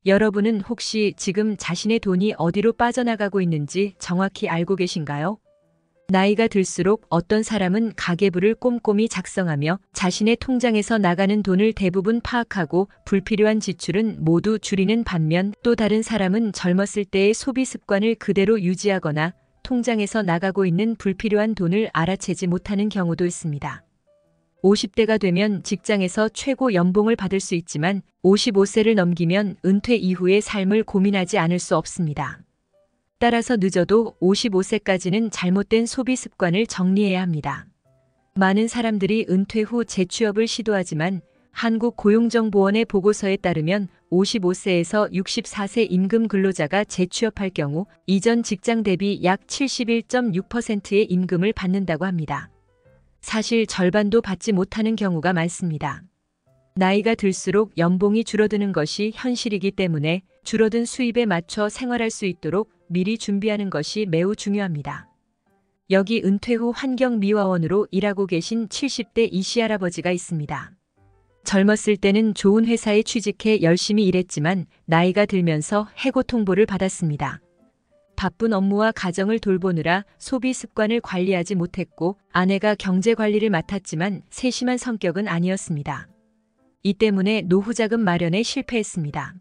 여러분은 혹시 지금 자신의 돈이 어디로 빠져나가고 있는지 정확히 알고 계신가요? 나이가 들수록 어떤 사람은 가계부를 꼼꼼히 작성하며 자신의 통장에서 나가는 돈을 대부분 파악하고 불필요한 지출은 모두 줄이는 반면, 또 다른 사람은 젊었을 때의 소비 습관을 그대로 유지하거나 통장에서 나가고 있는 불필요한 돈을 알아채지 못하는 경우도 있습니다. 50대가 되면 직장에서 최고 연봉을 받을 수 있지만 55세를 넘기면 은퇴 이후의 삶을 고민하지 않을 수 없습니다. 따라서 늦어도 55세까지는 잘못된 소비 습관을 정리해야 합니다. 많은 사람들이 은퇴 후 재취업을 시도하지만 한국고용정보원의 보고서에 따르면 55세에서 64세 임금 근로자가 재취업할 경우 이전 직장 대비 약 71.6%의 임금을 받는다고 합니다. 사실 절반도 받지 못하는 경우가 많습니다. 나이가 들수록 연봉이 줄어드는 것이 현실이기 때문에 줄어든 수입에 맞춰 생활할 수 있도록 미리 준비하는 것이 매우 중요합니다. 여기 은퇴 후 환경미화원으로 일하고 계신 70대 이씨 할아버지가 있습니다. 젊었을 때는 좋은 회사에 취직해 열심히 일했지만 나이가 들면서 해고 통보를 받았습니다. 바쁜 업무와 가정을 돌보느라 소비 습관을 관리하지 못했고 아내가 경제 관리를 맡았지만 세심한 성격은 아니었습니다. 이 때문에 노후자금 마련에 실패했습니다.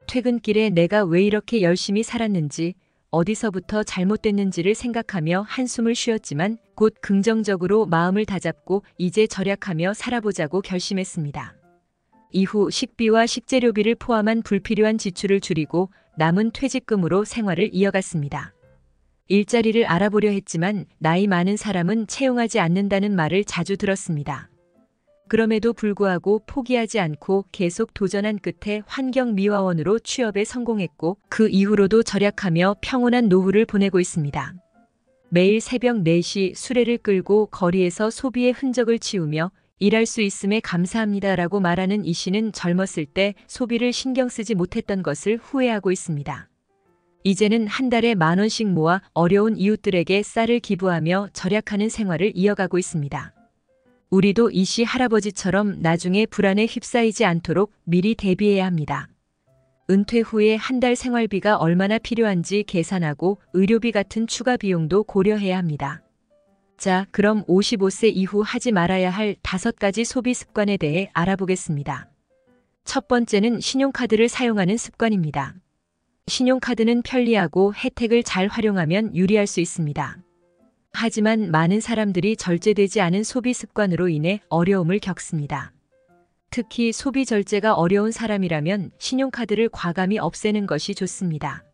퇴근길에 내가 왜 이렇게 열심히 살았는지, 어디서부터 잘못됐는지를 생각하며 한숨을 쉬었지만 곧 긍정적으로 마음을 다잡고 이제 절약하며 살아보자고 결심했습니다. 이후 식비와 식재료비를 포함한 불필요한 지출을 줄이고 남은 퇴직금으로 생활을 이어갔습니다. 일자리를 알아보려 했지만 나이 많은 사람은 채용하지 않는다는 말을 자주 들었습니다. 그럼에도 불구하고 포기하지 않고 계속 도전한 끝에 환경미화원으로 취업에 성공했고 그 이후로도 절약하며 평온한 노후를 보내고 있습니다. 매일 새벽 4시 수레를 끌고 거리에서 소비의 흔적을 치우며 일할 수 있음에 감사합니다라고 말하는 이 씨는 젊었을 때 소비를 신경 쓰지 못했던 것을 후회하고 있습니다. 이제는 한 달에 10,000원씩 모아 어려운 이웃들에게 쌀을 기부하며 절약하는 생활을 이어가고 있습니다. 우리도 이 씨 할아버지처럼 나중에 불안에 휩싸이지 않도록 미리 대비해야 합니다. 은퇴 후에 한 달 생활비가 얼마나 필요한지 계산하고 의료비 같은 추가 비용도 고려해야 합니다. 자, 그럼 55세 이후 하지 말아야 할 5가지 소비 습관에 대해 알아보겠습니다. 첫 번째는 신용카드를 사용하는 습관입니다. 신용카드는 편리하고 혜택을 잘 활용하면 유리할 수 있습니다. 하지만 많은 사람들이 절제되지 않은 소비 습관으로 인해 어려움을 겪습니다. 특히 소비 절제가 어려운 사람이라면 신용카드를 과감히 없애는 것이 좋습니다.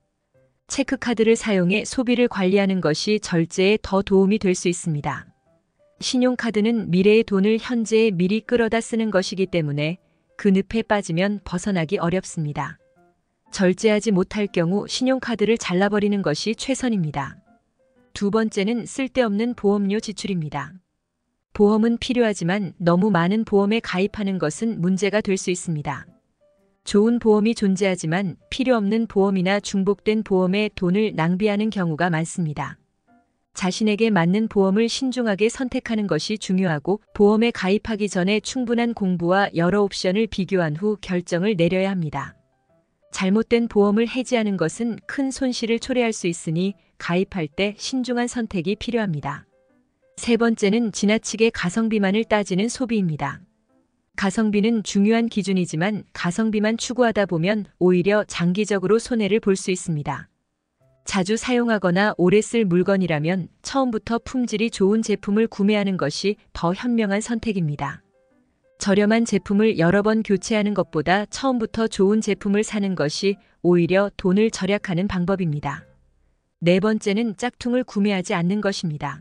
체크카드를 사용해 소비를 관리하는 것이 절제에 더 도움이 될 수 있습니다. 신용카드는 미래의 돈을 현재에 미리 끌어다 쓰는 것이기 때문에 그 늪에 빠지면 벗어나기 어렵습니다. 절제하지 못할 경우 신용카드를 잘라버리는 것이 최선입니다. 두 번째는 쓸데없는 보험료 지출입니다. 보험은 필요하지만 너무 많은 보험에 가입하는 것은 문제가 될 수 있습니다. 좋은 보험이 존재하지만 필요 없는 보험이나 중복된 보험에 돈을 낭비하는 경우가 많습니다. 자신에게 맞는 보험을 신중하게 선택하는 것이 중요하고 보험에 가입하기 전에 충분한 공부와 여러 옵션을 비교한 후 결정을 내려야 합니다. 잘못된 보험을 해지하는 것은 큰 손실을 초래할 수 있으니 가입할 때 신중한 선택이 필요합니다. 세 번째는 지나치게 가성비만을 따지는 소비입니다. 가성비는 중요한 기준이지만 가성비만 추구하다 보면 오히려 장기적으로 손해를 볼 수 있습니다. 자주 사용하거나 오래 쓸 물건이라면 처음부터 품질이 좋은 제품을 구매하는 것이 더 현명한 선택입니다. 저렴한 제품을 여러 번 교체하는 것보다 처음부터 좋은 제품을 사는 것이 오히려 돈을 절약하는 방법입니다. 네 번째는 짝퉁을 구매하지 않는 것입니다.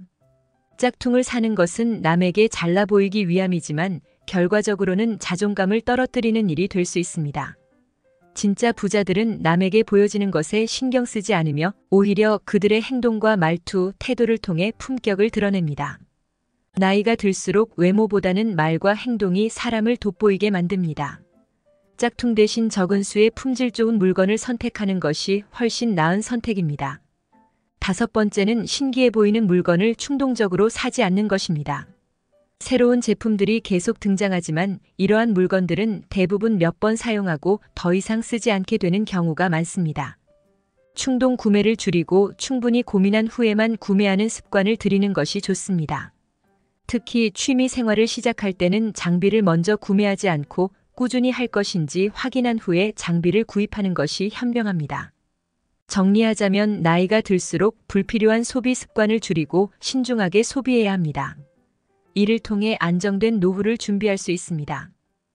짝퉁을 사는 것은 남에게 잘나 보이기 위함이지만 결과적으로는 자존감을 떨어뜨리는 일이 될 수 있습니다. 진짜 부자들은 남에게 보여지는 것에 신경 쓰지 않으며 오히려 그들의 행동과 말투, 태도를 통해 품격을 드러냅니다. 나이가 들수록 외모보다는 말과 행동이 사람을 돋보이게 만듭니다. 짝퉁 대신 적은 수의 품질 좋은 물건을 선택하는 것이 훨씬 나은 선택입니다. 다섯 번째는 신기해 보이는 물건을 충동적으로 사지 않는 것입니다. 새로운 제품들이 계속 등장하지만 이러한 물건들은 대부분 몇 번 사용하고 더 이상 쓰지 않게 되는 경우가 많습니다. 충동 구매를 줄이고 충분히 고민한 후에만 구매하는 습관을 들이는 것이 좋습니다. 특히 취미 생활을 시작할 때는 장비를 먼저 구매하지 않고 꾸준히 할 것인지 확인한 후에 장비를 구입하는 것이 현명합니다. 정리하자면 나이가 들수록 불필요한 소비 습관을 줄이고 신중하게 소비해야 합니다. 이를 통해 안정된 노후를 준비할 수 있습니다.